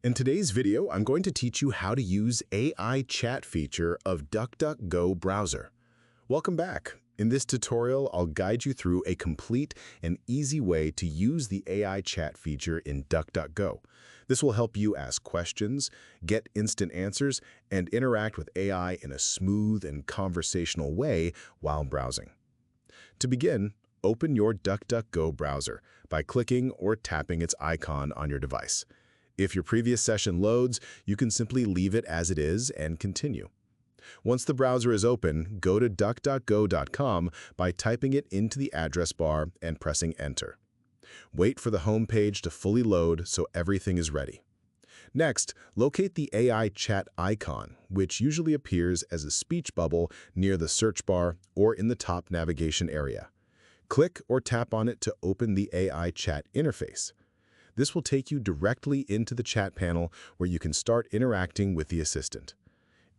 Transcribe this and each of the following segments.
In today's video, I'm going to teach you how to use AI chat feature of Duckduckgo browser. Welcome back. In this tutorial, I'll guide you through a complete and easy way to use the AI chat feature in Duckduckgo. This will help you ask questions, get instant answers, and interact with AI in a smooth and conversational way while browsing. To begin, open your Duckduckgo browser by clicking or tapping its icon on your device. If your previous session loads, you can simply leave it as it is and continue. Once the browser is open, go to duckduckgo.com by typing it into the address bar and pressing Enter. Wait for the home page to fully load so everything is ready. Next, locate the AI chat icon, which usually appears as a speech bubble near the search bar or in the top navigation area. Click or tap on it to open the AI chat interface. This will take you directly into the chat panel where you can start interacting with the assistant.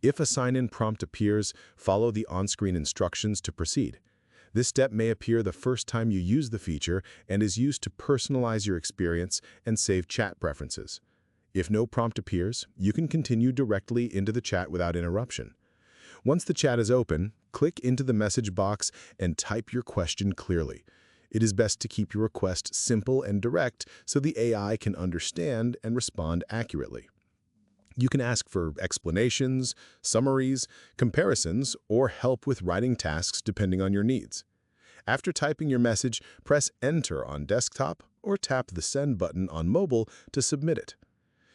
If a sign-in prompt appears, follow the on-screen instructions to proceed. This step may appear the first time you use the feature and is used to personalize your experience and save chat preferences. If no prompt appears, you can continue directly into the chat without interruption. Once the chat is open, click into the message box and type your question clearly. It is best to keep your request simple and direct so the AI can understand and respond accurately. You can ask for explanations, summaries, comparisons, or help with writing tasks depending on your needs. After typing your message, press Enter on desktop or tap the Send button on mobile to submit it.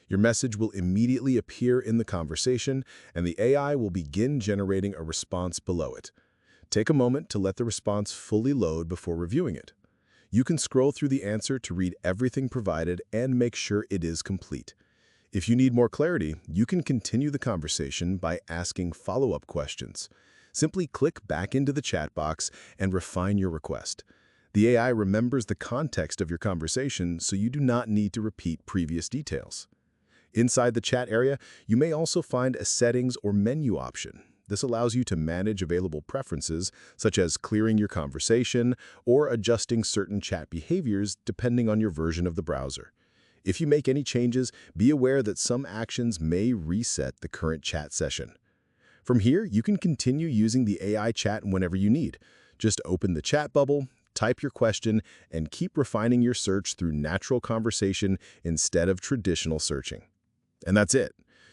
Your message will immediately appear in the conversation, and the AI will begin generating a response below it. Take a moment to let the response fully load before reviewing it. You can scroll through the answer to read everything provided and make sure it is complete. If you need more clarity, you can continue the conversation by asking follow-up questions. Simply click back into the chat box and refine your request. The AI remembers the context of your conversation, so you do not need to repeat previous details. Inside the chat area, you may also find a settings or menu option. This allows you to manage available preferences, such as clearing your conversation or adjusting certain chat behaviors depending on your version of the browser. If you make any changes, be aware that some actions may reset the current chat session. From here, you can continue using the AI chat whenever you need. Just open the chat bubble, type your question, and keep refining your search through natural conversation instead of traditional searching. And that's it.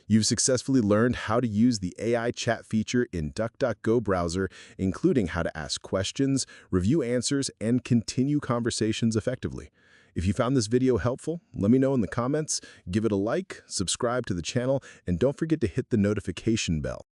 You've successfully learned how to use the AI chat feature in Duckduckgo browser, including how to ask questions, review answers, and continue conversations effectively. If you found this video helpful, let me know in the comments, give it a like, subscribe to the channel, and don't forget to hit the notification bell.